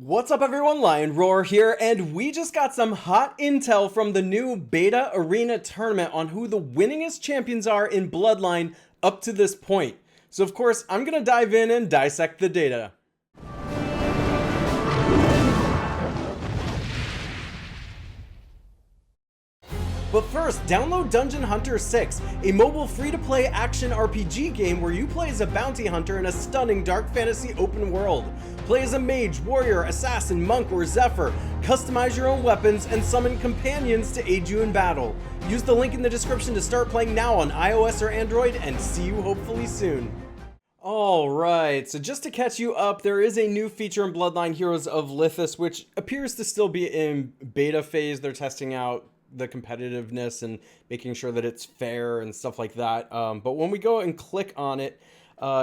What's up everyone, Lion Roar here, and we just got some hot intel from the new beta arena tournament on who the winningest champions are in Bloodline up to this point. So of course, I'm gonna dive in and dissect the data. But first, download Dungeon Hunter 6, a mobile free-to-play action RPG game where you play as a bounty hunter in a stunning dark fantasy open world. Play as a mage, warrior, assassin, monk, or zephyr, customize your own weapons, and summon companions to aid you in battle. Use the link in the description to start playing now on iOS or Android, and see you hopefully soon. Alright, so just to catch you up, there is a new feature in Bloodline Heroes of Lithas, which appears to still be in beta phase. They're testing out the competitiveness and making sure that it's fair and stuff like that. But when we go and click on it,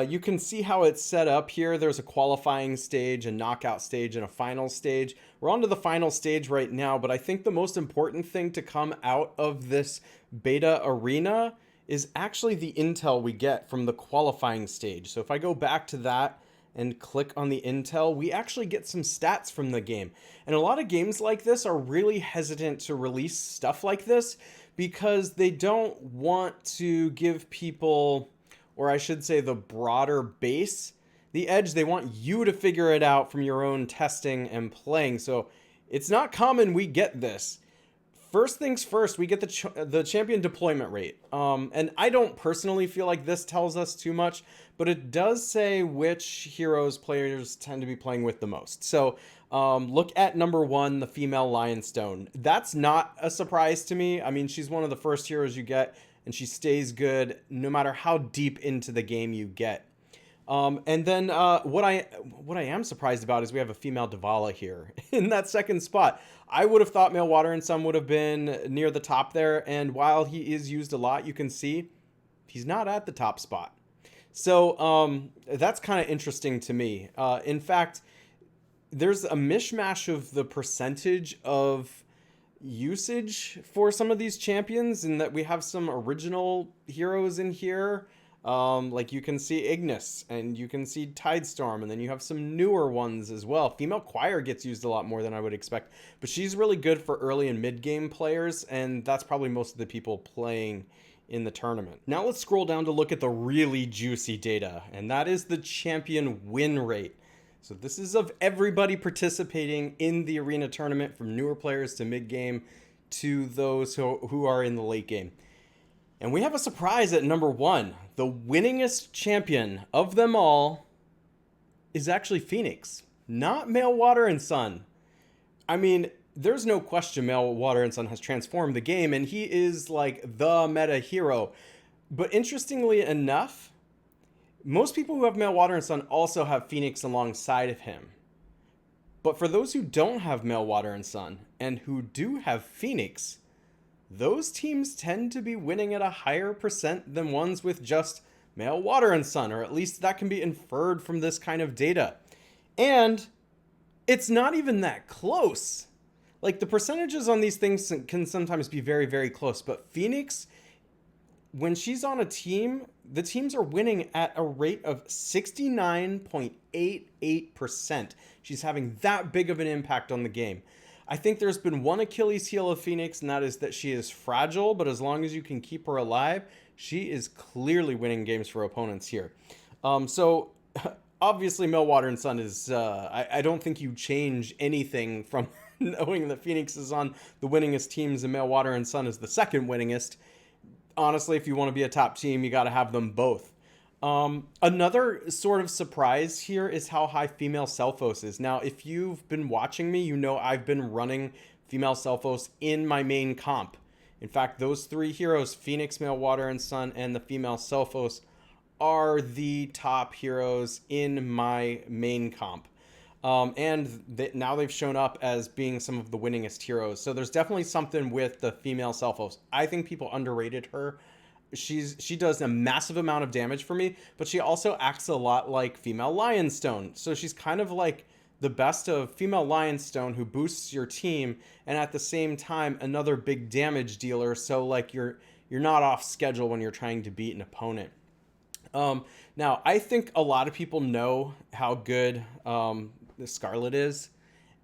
you can see how it's set up here. There's a qualifying stage, a knockout stage, and a final stage. We're on to the final stage right now, but I think the most important thing to come out of this beta arena is actually the intel we get from the qualifying stage. So if I go back to that and click on the intel, we actually get some stats from the game. And a lot of games like this are really hesitant to release stuff like this because they don't want to give people, or I should say the broader base, the edge. They want you to figure it out from your own testing and playing. So it's not common we get this. First things first, we get the champion deployment rate. And I don't personally feel like this tells us too much, but it does say which heroes players tend to be playing with the most. So look at number 1, the female Lionstone. That's not a surprise to me. I mean, she's one of the first heroes you get, and she stays good no matter how deep into the game you get. And then what I am surprised about is we have a female Dvala here in that second spot. I would have thought male Water and Sun would have been near the top there, and while he is used a lot, you can see he's not at the top spot. So that's kind of interesting to me. In fact, there's a mishmash of the percentage of usage for some of these champions, in that we have some original heroes in here. Like you can see Ignis, and you can see Tidestorm, and then you have some newer ones as well. Female Choir gets used a lot more than I would expect, but she's really good for early and mid-game players, and that's probably most of the people playing in the tournament. Now let's scroll down to look at the really juicy data, and that is the champion win rate. So this is of everybody participating in the arena tournament, from newer players to mid-game to those who are in the late game. And we have a surprise at number 1. The winningest champion of them all is actually Phoenix, not male Water and Sun. I mean, there's no question male Water and Sun has transformed the game, and he is like the meta hero. But interestingly enough, most people who have male Water and Sun also have Phoenix alongside of him. But for those who don't have male Water and Sun and who do have Phoenix, those teams tend to be winning at a higher percent than ones with just male Water and Sun, or at least that can be inferred from this kind of data. And it's not even that close. Like, the percentages on these things can sometimes be very, very close, but Phoenix, when she's on a team, the teams are winning at a rate of 69.88%. She's having that big of an impact on the game. I think there's been one Achilles heel of Phoenix, and that is that she is fragile, but as long as you can keep her alive, she is clearly winning games for opponents here. So obviously male Water and Sun is, I don't think you change anything from knowing that Phoenix is on the winningest teams and male Water and Sun is the second winningest. Honestly, if you want to be a top team, you got to have them both. Another sort of surprise here is how high female Selphos is. Now, if you've been watching me, you know I've been running female Selphos in my main comp. In fact, those 3 heroes, Phoenix, male Water and Sun, and the female Selphos, are the top heroes in my main comp. Now they've shown up as being some of the winningest heroes. So there's definitely something with the female Selphos. I think people underrated her. She does a massive amount of damage for me, but she also acts a lot like female Lionstone. So she's kind of like the best of female Lionstone, who boosts your team, and at the same time another big damage dealer, so like you're not off schedule when you're trying to beat an opponent. Now I think a lot of people know how good Scarlet is.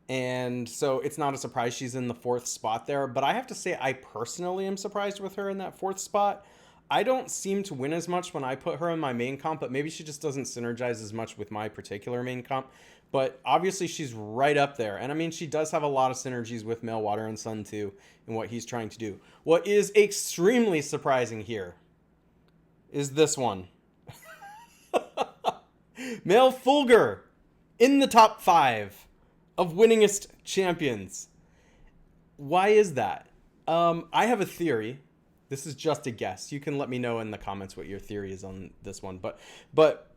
And so it's not a surprise she's in the 4th spot there. But I have to say, I personally am surprised with her in that 4th spot. I don't seem to win as much when I put her in my main comp, but maybe she just doesn't synergize as much with my particular main comp. But obviously she's right up there. And I mean, she does have a lot of synergies with Male Water and Sun too, and what he's trying to do. What is extremely surprising here is this one. Male Fulgur in the top 5 of Winningest Champions. Why is that? I have a theory. This is just a guess. You can let me know in the comments what your theory is on this one. But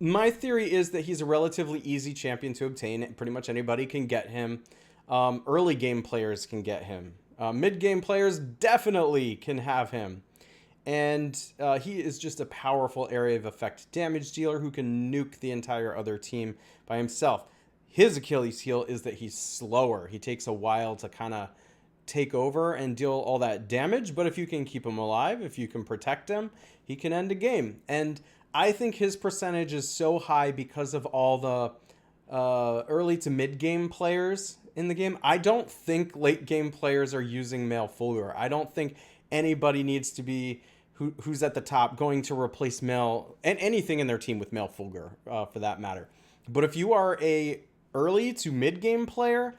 my theory is that he's a relatively easy champion to obtain. Pretty much anybody can get him. Early game players can get him. Mid game players definitely can have him. And he is just a powerful area of effect damage dealer who can nuke the entire other team by himself. His Achilles heel is that he's slower. He takes a while to kind of take over and deal all that damage, but if you can keep him alive, if you can protect him, he can end a game. And I think his percentage is so high because of all the early to mid game players in the game. I don't think late game players are using Male Fulgur. I don't think anybody needs to be who's at the top going to replace Male and anything in their team with Male Fulgur for that matter. But if you are a early to mid game player,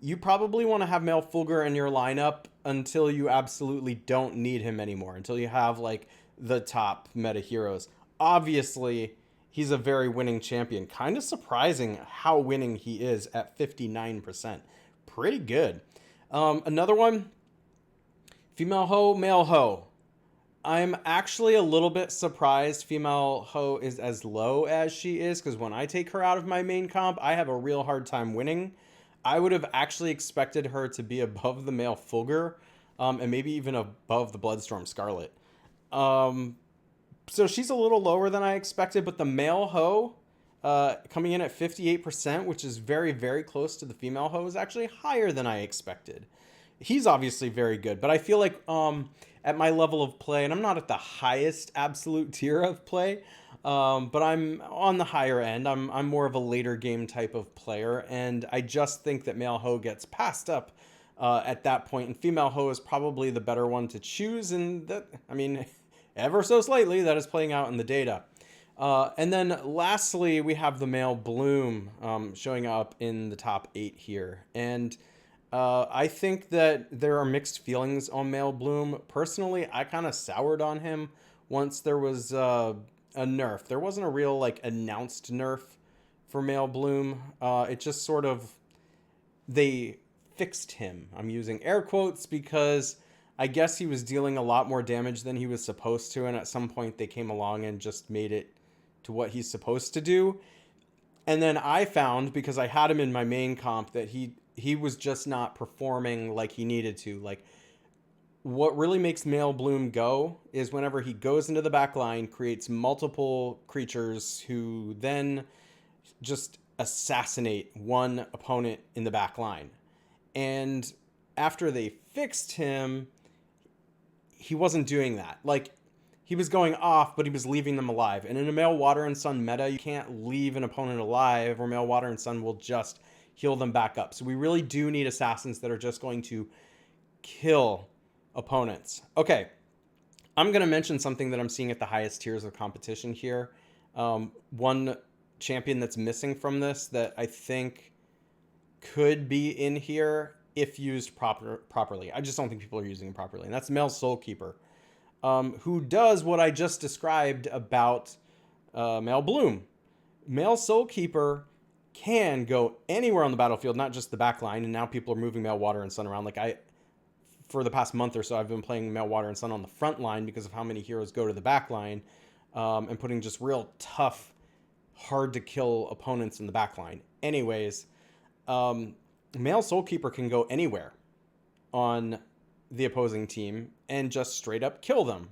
you probably want to have Male Fulgur in your lineup until you absolutely don't need him anymore, until you have like the top meta heroes. Obviously, he's a very winning champion. Kind of surprising how winning he is at 59%. Pretty good. Another one, Female Ho, Male Ho. I'm actually a little bit surprised Female Ho is as low as she is, because when I take her out of my main comp, I have a real hard time winning. I would have actually expected her to be above the Male Fulgur, and maybe even above the Bloodstorm Scarlet. So she's a little lower than I expected, but the Male Ho coming in at 58%, which is very, very close to the Female Ho, is actually higher than I expected. He's obviously very good, but I feel like at my level of play, and I'm not at the highest absolute tier of play, but I'm on the higher end. I'm more of a later game type of player, and I just think that Male Ho gets passed up at that point, and Female Ho is probably the better one to choose, and that, I mean, ever so slightly, that is playing out in the data. And then lastly, we have the Male Bloom showing up in the top 8 here, and I think that there are mixed feelings on Male Bloom. Personally, I kind of soured on him once there was a nerf. There wasn't a real like announced nerf for Male Bloom. It just sort of, they fixed him. I'm using air quotes because I guess he was dealing a lot more damage than he was supposed to, and at some point they came along and just made it to what he's supposed to do. And then I found, because I had him in my main comp, that he was just not performing like he needed to. Like, what really makes Male Bloom go is whenever he goes into the back line, creates multiple creatures who then just assassinate one opponent in the back line. And after they fixed him, he wasn't doing that. Like, he was going off, but he was leaving them alive. And in a Male Water and Sun meta, you can't leave an opponent alive, or Male Water and Sun will just heal them back up. So we really do need assassins that are just going to kill opponents. Okay, I'm going to mention something that I'm seeing at the highest tiers of competition here. One champion that's missing from this that I think could be in here if used properly. I just don't think people are using it properly. And that's Male Soulkeeper, who does what I just described about Male Bloom. Male Soulkeeper can go anywhere on the battlefield, not just the back line. And now people are moving Male Water and Sun around. Like, for the past month or so, I've been playing Male Water and Sun on the front line because of how many heroes go to the back line, and putting just real tough, hard to kill opponents in the back line. Anyways, Male Soulkeeper can go anywhere on the opposing team and just straight up kill them,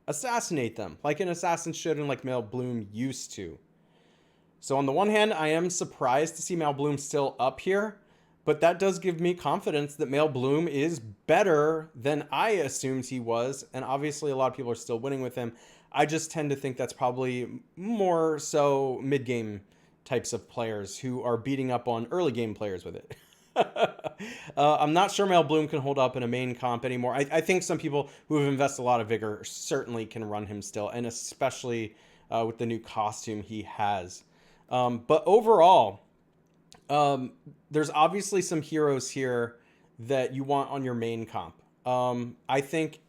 assassinate them, like an assassin should and like Male Bloom used to. So on the one hand, I am surprised to see Male Bloom still up here, but that does give me confidence that Male Bloom is better than I assumed he was, and obviously a lot of people are still winning with him. I just tend to think that's probably more so mid-game types of players who are beating up on early game players with it. I'm not sure Male Bloom can hold up in a main comp anymore. I think some people who have invested a lot of vigor certainly can run him still, and especially with the new costume he has. But overall, there's obviously some heroes here that you want on your main comp. I think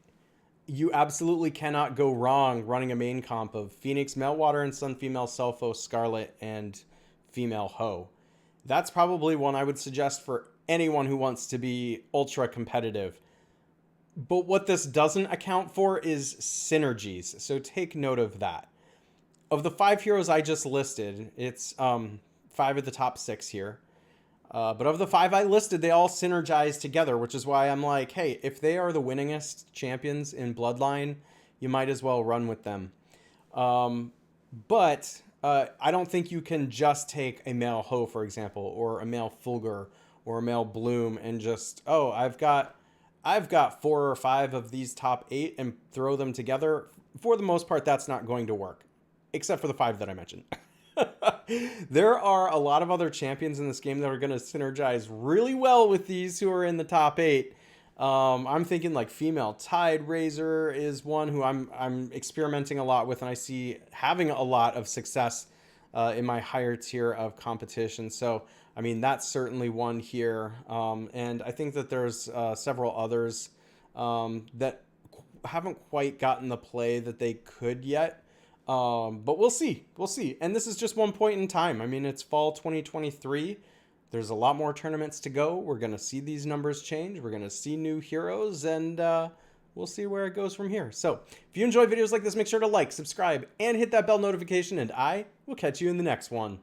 you absolutely cannot go wrong running a main comp of Phoenix, Meltwater, and Sun Female, Selfo, Scarlet, and Female Ho. That's probably one I would suggest for anyone who wants to be ultra competitive. But what this doesn't account for is synergies, so take note of that. Of the 5 heroes I just listed, it's 5 of the top 6 here. But of the 5 I listed, they all synergize together, which is why I'm like, hey, if they are the winningest champions in Bloodline, you might as well run with them. But I don't think you can just take a male Ho, for example, or a male Fulgur, or a male Bloom, and just, oh, I've got 4 or 5 of these top 8 and throw them together. For the most part, that's not going to work, except for the 5 that I mentioned. There are a lot of other champions in this game that are going to synergize really well with these who are in the top 8. I'm thinking like female Tide Razor is one who I'm experimenting a lot with, and I see having a lot of success in my higher tier of competition. So, I mean, that's certainly one here. And I think that there's several others that haven't quite gotten the play that they could yet. But we'll see. We'll see. And this is just one point in time. I mean, it's fall 2023. There's a lot more tournaments to go. We're going to see these numbers change. We're going to see new heroes, and we'll see where it goes from here. So if you enjoy videos like this, make sure to like, subscribe, and hit that bell notification, and I will catch you in the next one.